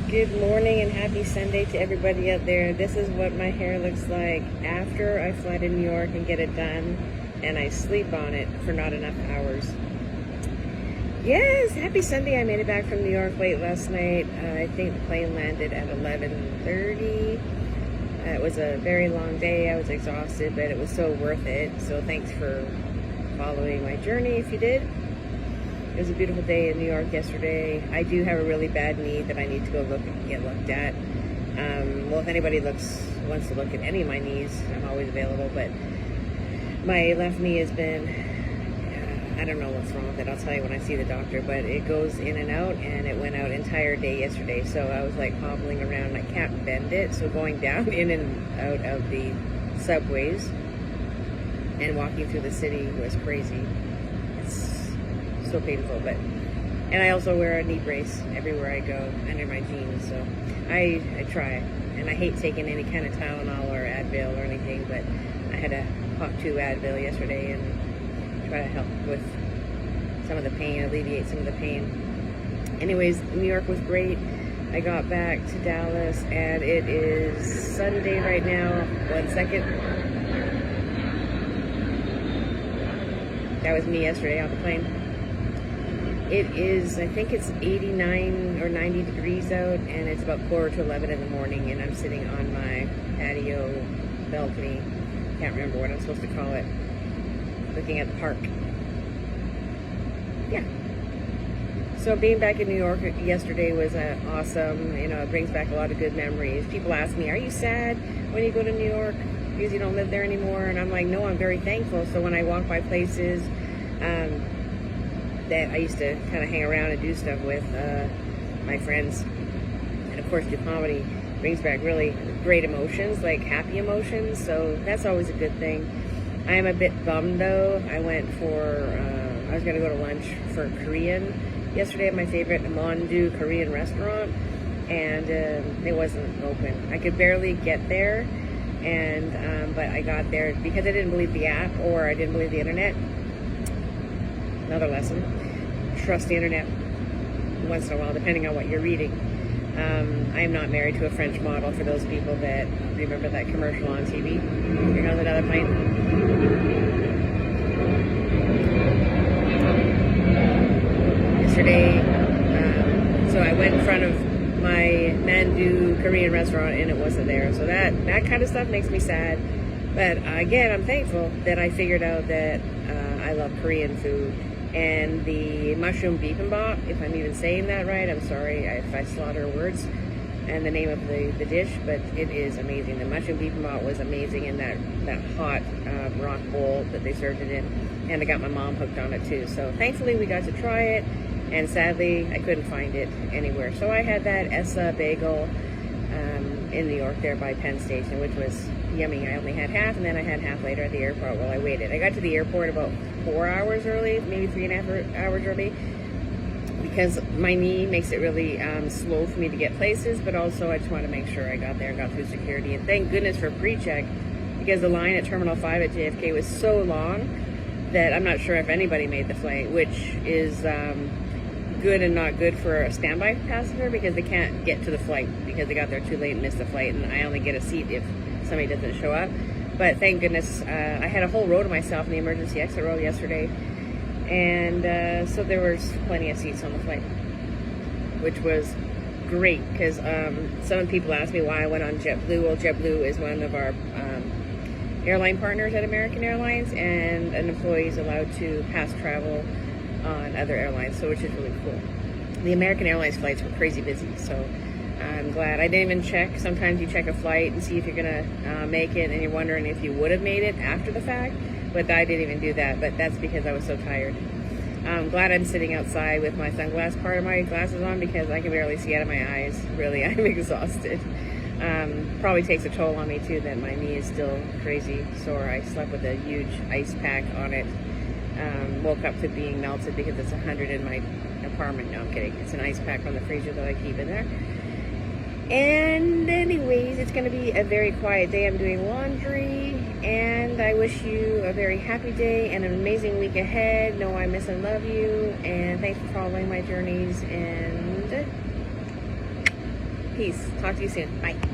Good morning and happy Sunday to everybody out there. This is what my hair looks like after I fly to New York and get it done and I sleep on it for not enough hours. Yes, happy Sunday. I made it back from New York late last night. I think the plane landed at 11:30. It was a very long day. I was exhausted, but it was so worth it. So thanks for following my journey if you did. It was a beautiful day in New York yesterday. I do have a really bad knee that I need to go get looked at. Well, if anybody wants to look at any of my knees, I'm always available. But my left knee has been, I don't know what's wrong with it. I'll tell you when I see the doctor. But it goes in and out, and it went out entire day yesterday. So I was like hobbling around. I can't bend it. So going down in and out of the subways and walking through the city was crazy. So painful, and I also wear a knee brace everywhere I go under my jeans, so I try, and I hate taking any kind of Tylenol or Advil or anything, but I had to pop 2 Advil yesterday and try to help with some of the pain, alleviate some of the pain. Anyways, New York was great. I got back to Dallas, and it is Sunday right now. 1 second. That was me yesterday on the plane. It is, I think it's 89 or 90 degrees out, and it's about 10:45 in the morning, and I'm sitting on my patio balcony. Can't remember what I'm supposed to call it. Looking at the park. Yeah. So being back in New York yesterday was awesome. You know, it brings back a lot of good memories. People ask me, are you sad when you go to New York because you don't live there anymore? And I'm like, no, I'm very thankful. So when I walk by places, that I used to kind of hang around and do stuff with my friends, and of course do comedy, brings back really great emotions, like happy emotions, so that's always a good thing. I am a bit bummed though. I went for I was going to go to lunch for Korean yesterday at my favorite Mondu Korean restaurant, and it wasn't open. I could barely get there, and but I got there because I didn't believe the app, or I didn't believe the internet. Another lesson: trust the internet once in a while, depending on what you're reading. I am not married to a French model, for those people that remember that commercial on TV. Here comes another plane. Yesterday, so I went in front of my Mandu Korean restaurant, and it wasn't there. So that kind of stuff makes me sad. But again, I'm thankful that I figured out that I love Korean food. And the mushroom bibimbap, if I'm even saying that right, I'm sorry if I slaughter words and the name of the dish, but it is amazing. The mushroom bibimbap was amazing in that hot rock bowl that they served it in, and I got my mom hooked on it too. So thankfully we got to try it, and sadly I couldn't find it anywhere. So I had that Essa bagel in New York there by Penn Station, which was yummy. I only had half, and then I had half later at the airport while I waited. I got to the airport about 4 hours early, maybe 3.5 hours early, because my knee makes it really slow for me to get places, but also I just want to make sure I got there and got through security. And thank goodness for pre-check, because the line at Terminal 5 at JFK was so long that I'm not sure if anybody made the flight, which is good and not good for a standby passenger, because they can't get to the flight because they got there too late and missed the flight, and I only get a seat if somebody doesn't show up. But thank goodness I had a whole row to myself in the emergency exit row yesterday, and so there was plenty of seats on the flight, which was great, because some people asked me why I went on JetBlue. Well, JetBlue is one of our airline partners at American Airlines, and an employee is allowed to pass travel on other airlines, so which is really cool. The American Airlines flights were crazy busy, so I'm glad. I didn't even check. Sometimes you check a flight and see if you're gonna make it, and you're wondering if you would have made it after the fact, but I didn't even do that. But that's because I was so tired. I'm glad I'm sitting outside with my sunglass part of my glasses on, because I can barely see out of my eyes. Really, I'm exhausted. Probably takes a toll on me too that my knee is still crazy sore. I slept with a huge ice pack on it. Woke up to being melted because it's 100 in my apartment. No, I'm kidding. It's an ice pack from the freezer that I keep in there. And anyways, it's going to be a very quiet day. I'm doing laundry, and I wish you a very happy day and an amazing week ahead. Know I miss and love you, and thanks for following my journeys, and Peace. Talk to you soon. Bye.